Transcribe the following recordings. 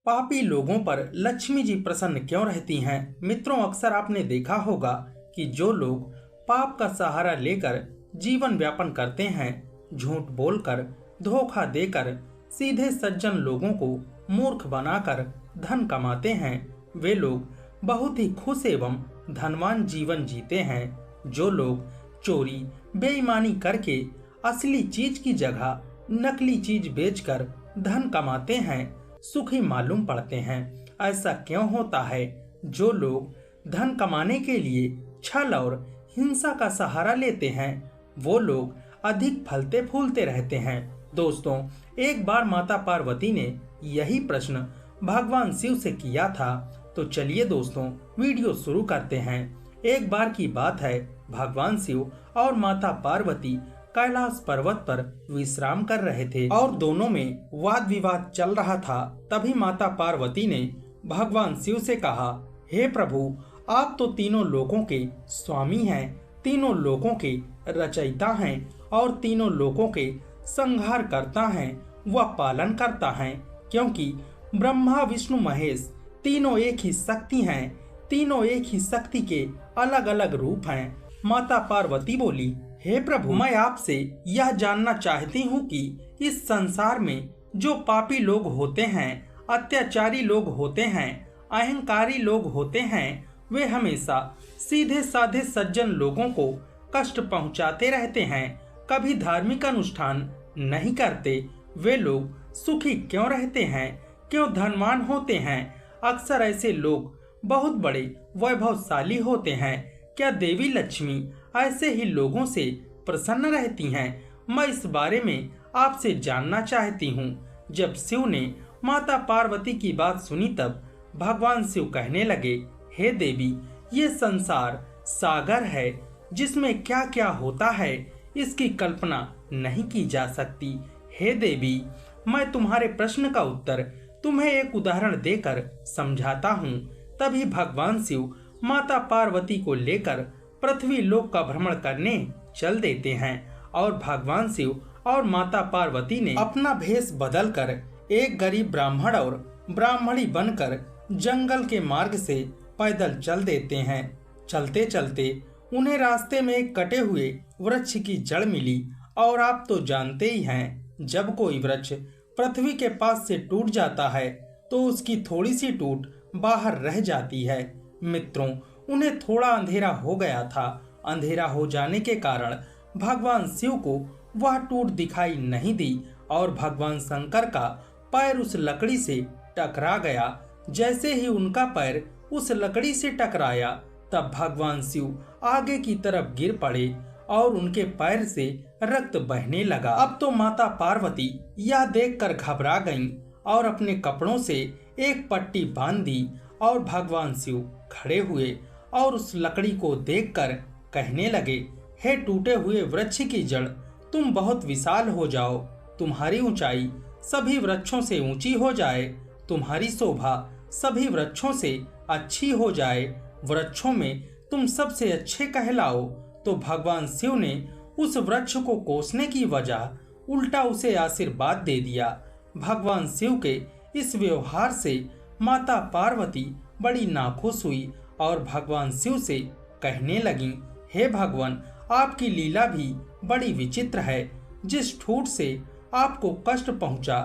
पापी लोगों पर लक्ष्मी जी प्रसन्न क्यों रहती हैं? मित्रों, अक्सर आपने देखा होगा कि जो लोग पाप का सहारा लेकर जीवन व्यापन करते हैं, झूठ बोलकर, धोखा देकर, सीधे सज्जन लोगों को मूर्ख बनाकर धन कमाते हैं, वे लोग बहुत ही खुश एवं धनवान जीवन जीते हैं। जो लोग चोरी, बेईमानी करके असली चीज की जगह नकली चीज बेचकर धन कमाते हैं, सुखी मालूम पड़ते हैं। ऐसा क्यों होता है? जो लोग धन कमाने के लिए छल और हिंसा का सहारा लेते हैं, वो लोग अधिक फलते फूलते रहते हैं। दोस्तों, एक बार माता पार्वती ने यही प्रश्न भगवान शिव से किया था। तो चलिए दोस्तों, वीडियो शुरू करते हैं। एक बार की बात है, भगवान शिव और माता पार्वती कैलाश पर्वत पर विश्राम कर रहे थे और दोनों में वाद विवाद चल रहा था। तभी माता पार्वती ने भगवान शिव से कहा, हे प्रभु, आप तो तीनों लोकों के स्वामी हैं, तीनों लोकों के रचयिता हैं और तीनों लोकों के संहार करता हैं व पालन करता है, क्योंकि ब्रह्मा विष्णु महेश तीनों एक ही शक्ति हैं, तीनों एक ही शक्ति के अलग अलग रूप हैं। माता पार्वती बोली, हे प्रभु, मैं आपसे यह जानना चाहती हूँ कि इस संसार में जो पापी लोग होते हैं, अत्याचारी लोग होते हैं, अहंकारी लोग होते हैं, वे हमेशा सीधे साधे सज्जन लोगों को कष्ट पहुँचाते रहते हैं, कभी धार्मिक अनुष्ठान नहीं करते। वे लोग सुखी क्यों रहते हैं, क्यों धनवान होते हैं? अक्सर ऐसे लोग बहुत बड़े वैभवशाली होते हैं। क्या देवी लक्ष्मी ऐसे ही लोगों से प्रसन्न रहती हैं? मैं इस बारे में आपसे जानना चाहती हूँ। जब शिव ने माता पार्वती की बात सुनी, तब भगवान शिव कहने लगे, हे देवी, ये संसार सागर है जिसमें क्या क्या होता है इसकी कल्पना नहीं की जा सकती। हे देवी, मैं तुम्हारे प्रश्न का उत्तर तुम्हें एक उदाहरण देकर समझाता हूँ। तभी भगवान शिव माता पार्वती को लेकर पृथ्वी लोक का भ्रमण करने चल देते हैं और भगवान शिव और माता पार्वती ने अपना भेष बदलकर एक गरीब ब्राह्मण और ब्राह्मणी बनकर जंगल के मार्ग से पैदल चल देते हैं। चलते चलते उन्हें रास्ते में एक कटे हुए वृक्ष की जड़ मिली और आप तो जानते ही हैं, जब कोई वृक्ष पृथ्वी के पास से टूट जाता है तो उसकी थोड़ी सी टूट बाहर रह जाती है। मित्रों, उन्हें थोड़ा अंधेरा हो गया था। अंधेरा हो जाने के कारण भगवान शिव को वह टूट दिखाई नहीं दी और भगवान शंकर का पैर उस लकड़ी से टकरा गया। जैसे ही उनका पैर उस लकड़ी से टकराया, तब भगवान शिव आगे की तरफ गिर पड़े और उनके पैर से रक्त बहने लगा। अब तो माता पार्वती यह देखकर घबरा गईं और अपने कपड़ों से एक पट्टी बांध दी और भगवान शिव खड़े हुए और उस लकड़ी को देखकर कहने लगे, हे टूटे हुए वृक्ष की जड़, तुम बहुत विशाल हो जाओ, तुम्हारी ऊंचाई सभी वृक्षों से ऊंची हो जाए, तुम्हारी शोभा सभी वृक्षों से अच्छी हो जाए, वृक्षों में तुम सबसे अच्छे कहलाओ। तो भगवान शिव ने उस वृक्ष को कोसने की वजह उल्टा उसे आशीर्वाद दे दिया। भगवान शिव के इस व्यवहार से माता पार्वती बड़ी नाखुश हुई और भगवान शिव से कहने लगी, हे भगवान, आपकी लीला भी बड़ी विचित्र है। जिस ठूठ से आपको कष्ट पहुंचा,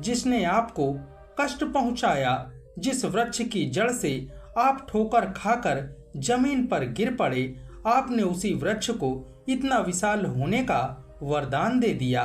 जिसने आपको कष्ट पहुंचाया, जिस वृक्ष की जड़ से आप ठोकर खाकर जमीन पर गिर पड़े, आपने उसी वृक्ष को इतना विशाल होने का वरदान दे दिया।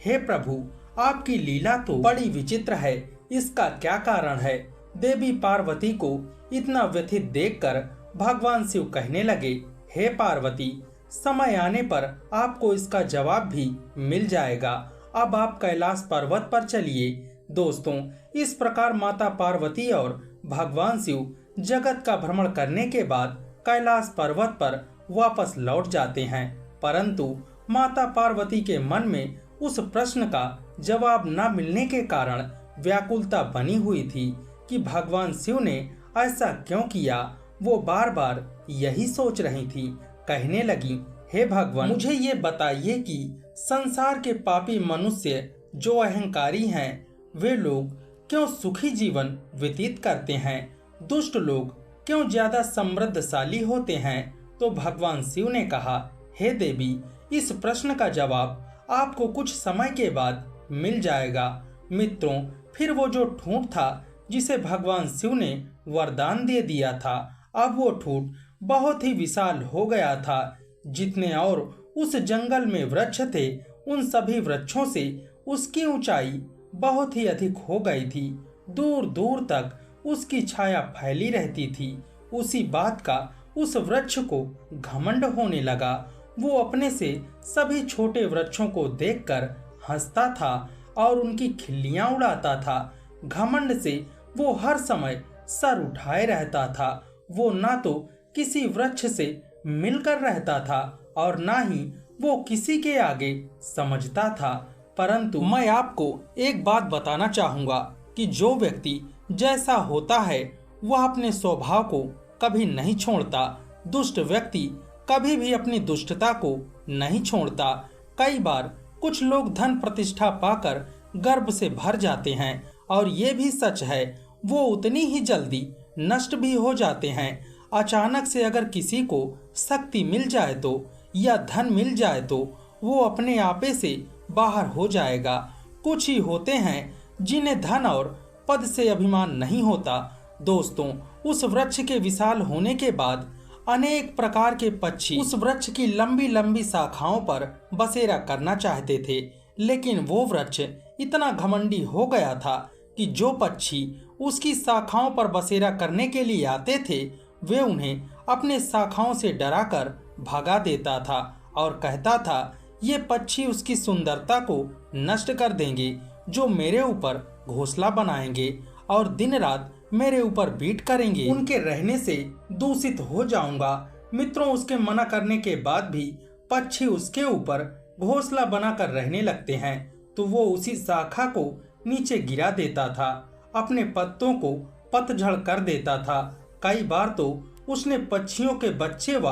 हे प्रभु, आपकी लीला तो बड़ी विचित्र है, इसका क्या कारण है? देवी पार्वती को इतना व्यथित देखकर भगवान शिव कहने लगे, हे पार्वती, समय आने पर आपको इसका जवाब भी मिल जाएगा। अब आप कैलाश पर्वत पर चलिए। दोस्तों, इस प्रकार माता पार्वती और भगवान शिव जगत का भ्रमण करने के बाद कैलाश पर्वत पर वापस लौट जाते हैं। परंतु माता पार्वती के मन में उस प्रश्न का जवाब न मिलने के कारण व्याकुलता बनी हुई थी कि भगवान शिव ने ऐसा क्यों किया। वो बार बार यही सोच रही थी। कहने लगी, हे भगवान, मुझे ये बताइए कि संसार के पापी मनुष्य जो अहंकारी हैं, वे लोग क्यों सुखी जीवन व्यतीत करते हैं? दुष्ट लोग क्यों ज्यादा समृद्धशाली होते हैं? तो भगवान शिव ने कहा, हे देवी, इस प्रश्न का जवाब आपको कुछ समय के बाद मिल जाएगा। मित्रों, फिर वो जो ठूंठ था जिसे भगवान शिव ने वरदान दे दिया था, अब वो ठूंठ बहुत ही विशाल हो गया था। जितने और उस जंगल में वृक्ष थे, उन सभी वृक्षों से उसकी ऊंचाई बहुत ही अधिक हो गई थी। दूर दूर तक उसकी छाया फैली रहती थी। उसी बात का उस वृक्ष को घमंड होने लगा। वो अपने से सभी छोटे वृक्षों को देखकर हंसता था और उनकी खिल्लियां उड़ाता था। घमंड से वो हर समय सर उठाए रहता था। वो ना तो किसी वृक्ष से मिलकर रहता था और ना ही वो किसी के आगे समझता था। परंतु मैं आपको एक बात बताना चाहूंगा कि जो व्यक्ति जैसा होता है वह अपने स्वभाव को कभी नहीं छोड़ता। दुष्ट व्यक्ति कभी भी अपनी दुष्टता को नहीं छोड़ता। कई बार कुछ लोग धन प्रतिष्ठा पाकर गर्व से भर जाते हैं और ये भी सच है, वो उतनी ही जल्दी नष्ट भी हो जाते हैं। अचानक से अगर किसी को शक्ति मिल जाए तो या धन मिल जाए तो वो अपने आपे से बाहर हो जाएगा। कुछ ही होते हैं जिन्हें धन और पद से अभिमान नहीं होता। दोस्तों, उस वृक्ष के विशाल होने के बाद अनेक प्रकार के पक्षी उस वृक्ष की लंबी लंबी शाखाओं पर बसेरा करना चाहते थे, लेकिन वो वृक्ष इतना घमंडी हो गया था कि जो पक्षी उसकी शाखाओं पर बसेरा करने के लिए आते थे, वे उन्हें अपने शाखाओं से डराकर भगा देता था और कहता था, ये पक्षी उसकी सुंदरता को नष्ट कर देंगे, जो मेरे ऊपर घोंसला बनाएंगे और दिन रात मेरे ऊपर बीट करेंगे, उनके रहने से दूषित हो जाऊंगा। मित्रों, उसके मना करने के बाद भी पक्षी उसके ऊपर घोंसला बनाकर रहने लगते हैं, तो वो उसी शाखा को नीचे गिरा देता था, अपने पत्तों को पतझड़ कर देता था। कई बार तो उसने पक्षियों के बच्चे व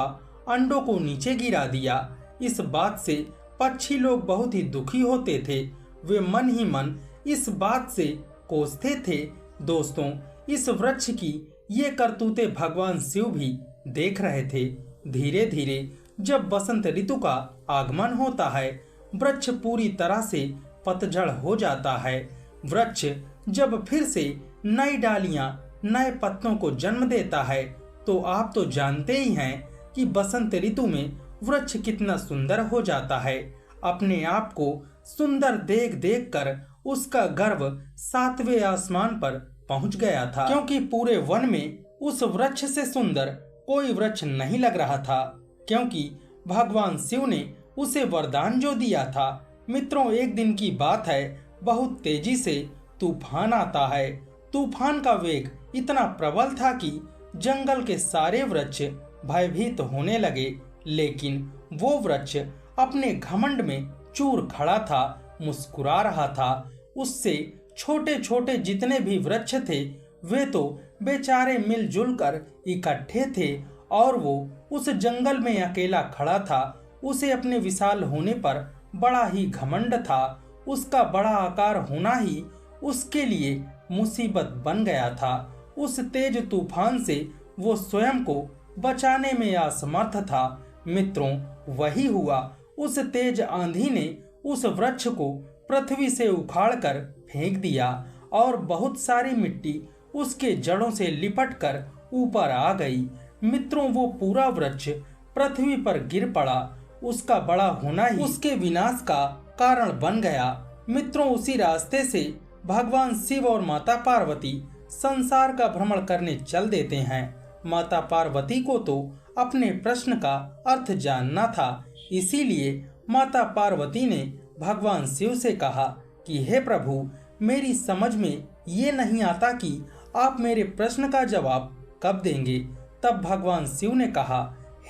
अंडों को नीचे गिरा दिया। इस बात से पक्षी लोग बहुत ही दुखी होते थे। वे मन ही मन इस बात से कोसते थे। दोस्तों, इस वृक्ष की ये करतूतें भगवान शिव भी देख रहे थे। धीरे धीरे जब बसंत ऋतु का आगमन होता है, वृक्ष पूरी तरह से पतझड़ हो जाता है। वृक्ष जब फिर से नई डालियां, नए पत्तों को जन्म देता है, तो आप तो जानते ही हैं कि बसंत ऋतु में वृक्ष कितना सुंदर हो जाता है। अपने आप को सुंदर देख देख कर उसका गर्व 7वें आसमान पर पहुंच गया था, क्योंकि पूरे वन में उस वृक्ष से सुंदर कोई वृक्ष नहीं लग रहा था, क्योंकि भगवान शिव ने उसे वरदान जो दिया था। मित्रों, एक दिन की बात है, बहुत तेजी से तूफान आता है। तूफान का वेग इतना प्रबल था कि जंगल के सारे वृक्ष भयभीत होने लगे, लेकिन वो वृक्ष अपने घमंड में चूर खड़ा था, मुस्कुरा रहा था। उससे छोटे छोटे जितने भी वृक्ष थे, वे तो बेचारे मिलजुल कर इकट्ठे थे और वो उस जंगल में अकेला खड़ा था। उसे अपने विशाल होने पर बड़ा ही घमंड था। उसका बड़ा आकार होना ही उसके लिए मुसीबत बन गया था। उस तेज तूफान से वो स्वयं को बचाने में असमर्थ था। मित्रों, वही हुआ। उस तेज आंधी ने उस वृक्ष को पृथ्वी से उखाड़कर फेंक दिया और बहुत सारी मिट्टी उसके जड़ों से लिपटकर ऊपर आ गई। मित्रों, वो पूरा वृक्ष पृथ्वी पर गिर पड़ा। उसका बड़ा होना ही उसके विनाश का कारण बन गया। मित्रों, उसी रास्ते से भगवान शिव और माता पार्वती संसार का भ्रमण करने चल देते हैं। माता पार्वती को तो अपने प्रश्न का अर्थ जानना था, इसीलिए माता पार्वती ने भगवान शिव से कहा कि हे प्रभु, मेरी समझ में ये नहीं आता कि आप मेरे प्रश्न का जवाब कब देंगे। तब भगवान शिव ने कहा,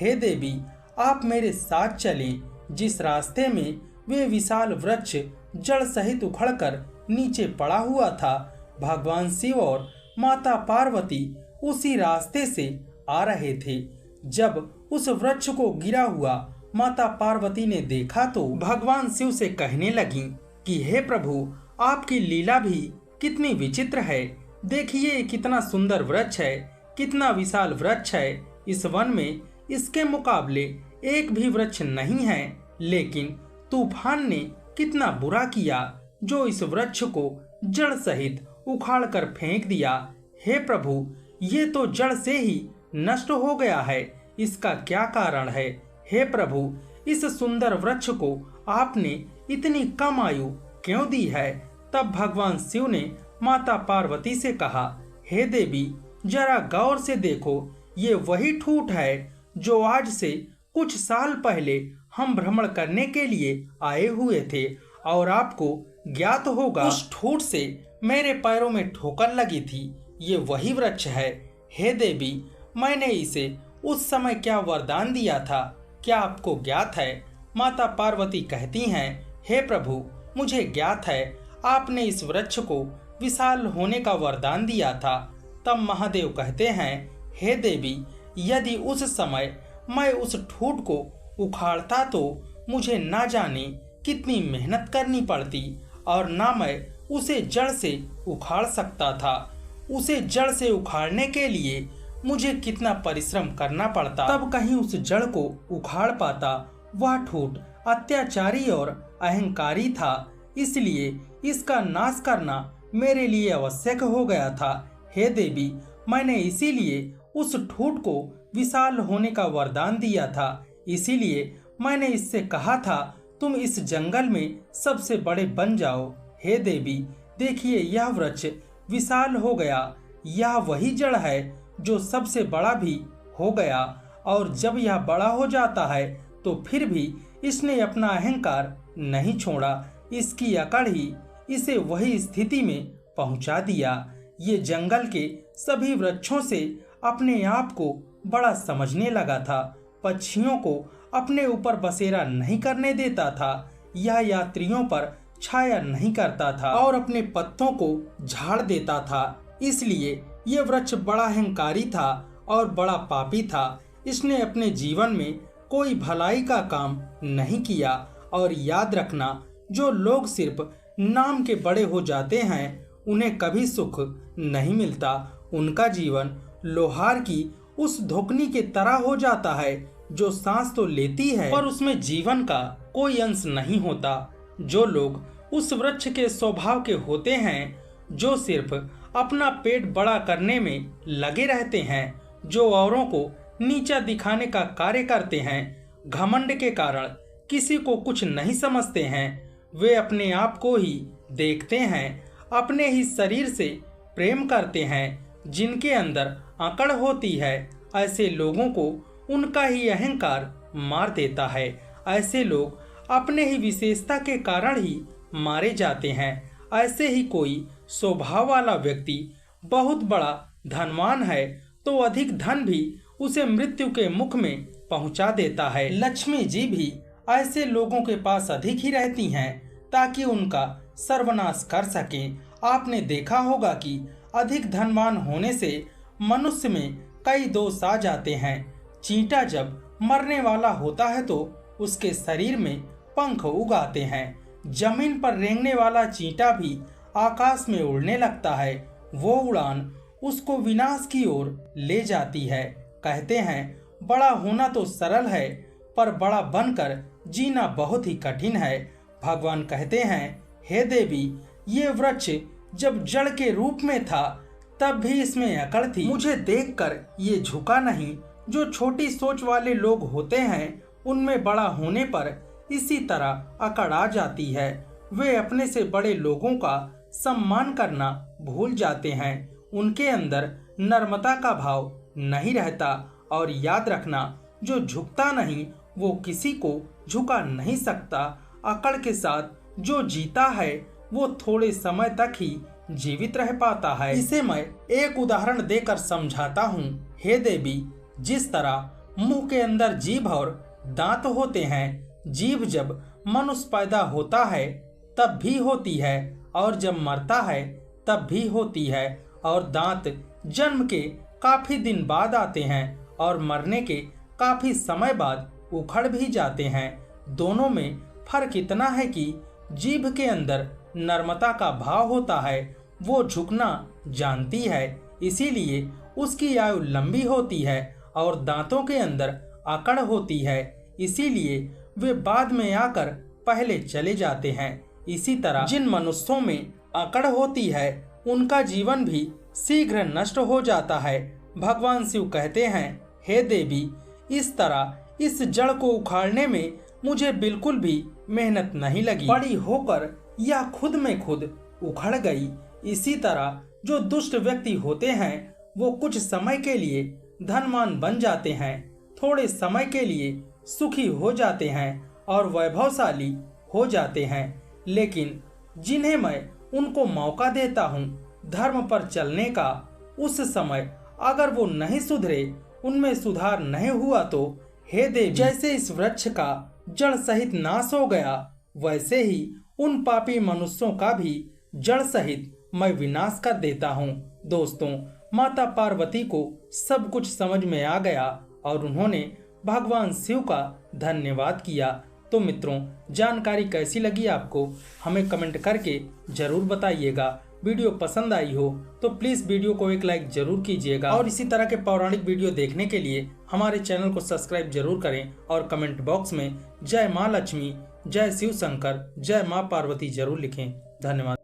हे देवी, आप मेरे साथ चलें। जिस रास्ते में वे विशाल वृक्ष जड़ सहित उखड़कर नीचे पड़ा हुआ था, भगवान शिव और माता पार्वती उसी रास्ते से आ रहे थे। जब उस वृक्ष को गिरा हुआ माता पार्वती ने देखा तो भगवान शिव से कहने लगी कि हे प्रभु, आपकी लीला भी कितनी विचित्र है। देखिए कितना सुंदर वृक्ष है, कितना विशाल वृक्ष है। इस वन में इसके मुकाबले एक भी वृक्ष नहीं है। लेकिन तूफान ने कितना बुरा किया जो इस वृक्ष को जड़ सहित उखाड़ कर फेंक दिया। हे प्रभु, ये तो जड़ से ही नष्ट हो गया है, इसका क्या कारण है? हे प्रभु, इस सुंदर वृक्ष को आपने इतनी कम आयु क्यों दी है? तब भगवान शिव ने माता पार्वती से कहा, हे देवी, जरा गौर से देखो, ये वही ठूठ है जो आज से कुछ साल पहले हम भ्रमण करने के लिए आए हुए थे। और आपको ज्ञात होगा उस ठूठ से मेरे पैरों में ठोकर लगी थी। ये वही वृक्ष है। हे देवी, मैंने इसे उस समय क्या वरदान दिया था, क्या आपको ज्ञात है? माता पार्वती कहती हैं, हे प्रभु, मुझे ज्ञात है, आपने इस वृक्ष को विशाल होने का वरदान दिया था। तब महादेव कहते हैं, हे देवी, यदि उस समय मैं उस ठूठ को उखाड़ता तो मुझे ना जाने कितनी मेहनत करनी पड़ती, और ना मैं उसे जड़ से उखाड़ सकता था। उसे जड़ से उखाड़ने के लिए मुझे कितना परिश्रम करना पड़ता, तब कहीं उस जड़ को उखाड़ पाता। वह ठूठ अत्याचारी और अहंकारी था, इसलिए इसका नाश करना मेरे लिए आवश्यक हो गया था। हे देवी, मैंने इसीलिए उस ठूठ को विशाल होने का वरदान दिया था। इसीलिए मैंने इससे कहा था, तुम इस जंगल में सबसे बड़े बन जाओ। हे देवी, देखिए यह वृक्ष विशाल हो गया। यह वही जड़ है जो सबसे बड़ा भी हो गया, और जब यह बड़ा हो जाता है तो फिर भी इसने अपना अहंकार नहीं छोड़ा। इसकी अकड़ ही इसे वही स्थिति में पहुंचा दिया। ये जंगल के सभी वृक्षों से अपने आप को बड़ा समझने लगा था। पक्षियों को अपने ऊपर बसेरा नहीं करने देता था। यह यात्रियों पर छाया नहीं करता था और अपने पत्तों को झाड़ देता था। इसलिए यह वृक्ष बड़ा अहंकारी था और बड़ा पापी था। इसने अपने जीवन में कोई भलाई का काम नहीं किया। और याद रखना, जो लोग सिर्फ नाम के बड़े हो जाते हैं, उन्हें कभी सुख नहीं मिलता। उनका जीवन लोहार की उस धोखनी के तरह हो जाता है जो सांस तो लेती है पर उसमें जीवन का कोई अंश नहीं होता। जो लोग उस वृक्ष के स्वभाव के होते हैं, जो सिर्फ अपना पेट बड़ा करने में लगे रहते हैं, जो औरों को नीचा दिखाने का कार्य करते हैं, घमंड के कारण किसी को कुछ नहीं समझते हैं, वे अपने आप को ही देखते हैं, अपने ही शरीर से प्रेम करते हैं, जिनके अंदर अकड़ होती है, ऐसे लोगों को उनका ही अहंकार मार देता है। ऐसे लोग अपने ही विशेषता के कारण ही मारे जाते हैं। ऐसे ही कोई स्वभाव वाला व्यक्ति बहुत बड़ा धनवान है तो अधिक धन भी उसे मृत्यु के मुख में पहुंचा देता है। लक्ष्मी जी भी ऐसे लोगों के पास अधिक ही रहती हैं ताकि उनका सर्वनाश कर सकें। आपने देखा होगा कि अधिक धनवान होने से मनुष्य में कई दोष आ जाते हैं। चींटा जब मरने वाला होता है तो उसके शरीर में पंख उगाते हैं। जमीन पर रेंगने वाला चींटा भी आकाश में उड़ने लगता है। वो उड़ान उसको विनाश की ओर ले जाती है। कहते हैं बड़ा होना तो सरल है पर बड़ा बनकर जीना बहुत ही कठिन है। भगवान कहते हैं, हे देवी, ये वृक्ष जब जड़ के रूप में था तब भी इसमें अकड़ थी। मुझे देखकर ये झुका नहीं। जो छोटी सोच वाले लोग होते हैं उनमें बड़ा होने पर इसी तरह अकड़ आ जाती है। वे अपने से बड़े लोगों का सम्मान करना भूल जाते हैं। उनके अंदर नम्रता का भाव नहीं रहता। और याद रखना, जो झुकता नहीं वो किसी को झुका नहीं सकता। अकड़ के साथ जो जीता है वो थोड़े समय तक ही जीवित रह पाता है। इसे मैं एक उदाहरण देकर समझाता हूँ। हे देवी, जिस तरह मुंह के अंदर जीभ और दांत होते हैं, जीभ जब मनुष्य पैदा होता है तब भी होती है और जब मरता है तब भी होती है, और दांत जन्म के काफी दिन बाद आते हैं और मरने के काफी समय बाद उखड़ भी जाते हैं। दोनों में फर्क इतना है कि जीभ के अंदर नम्रता का भाव होता है, वो झुकना जानती है, इसीलिए उसकी आयु लंबी होती है और दांतों के अंदर अकड़ होती है, इसीलिए वे बाद में आकर पहले चले जाते हैं। इसी तरह जिन मनुष्यों में अकड़ होती है उनका जीवन भी शीघ्र नष्ट हो जाता है। भगवान शिव कहते हैं, हे देवी, इस तरह इस जड़ को उखाड़ने में मुझे बिल्कुल भी मेहनत नहीं लगी। बड़ी होकर यह खुद में खुद उखड़ गई। इसी तरह जो दुष्ट व्यक्ति होते हैं वो कुछ समय के लिए धनवान बन जाते हैं, थोड़े समय के लिए सुखी हो जाते हैं और वैभवशाली हो जाते हैं। लेकिन जिन्हें मैं उनको मौका देता हूँ धर्म पर चलने का, उस समय अगर वो नहीं सुधरे, उनमें सुधार नहीं हुआ तो हे देवी, जैसे इस वृक्ष का जड़ सहित नाश हो गया, वैसे ही उन पापी मनुष्यों का भी जड़ सहित मैं विनाश कर देता हूँ। दोस्तों, माता पार्वती को सब कुछ समझ में आ गया और उन्होंने भगवान शिव का धन्यवाद किया। तो मित्रों, जानकारी कैसी लगी आपको हमें कमेंट करके जरूर बताइएगा। वीडियो पसंद आई हो तो प्लीज वीडियो को एक लाइक जरूर कीजिएगा और इसी तरह के पौराणिक वीडियो देखने के लिए हमारे चैनल को सब्सक्राइब जरूर करें और कमेंट बॉक्स में जय माँ लक्ष्मी, जय शिव शंकर, जय माँ पार्वती जरूर लिखें। धन्यवाद।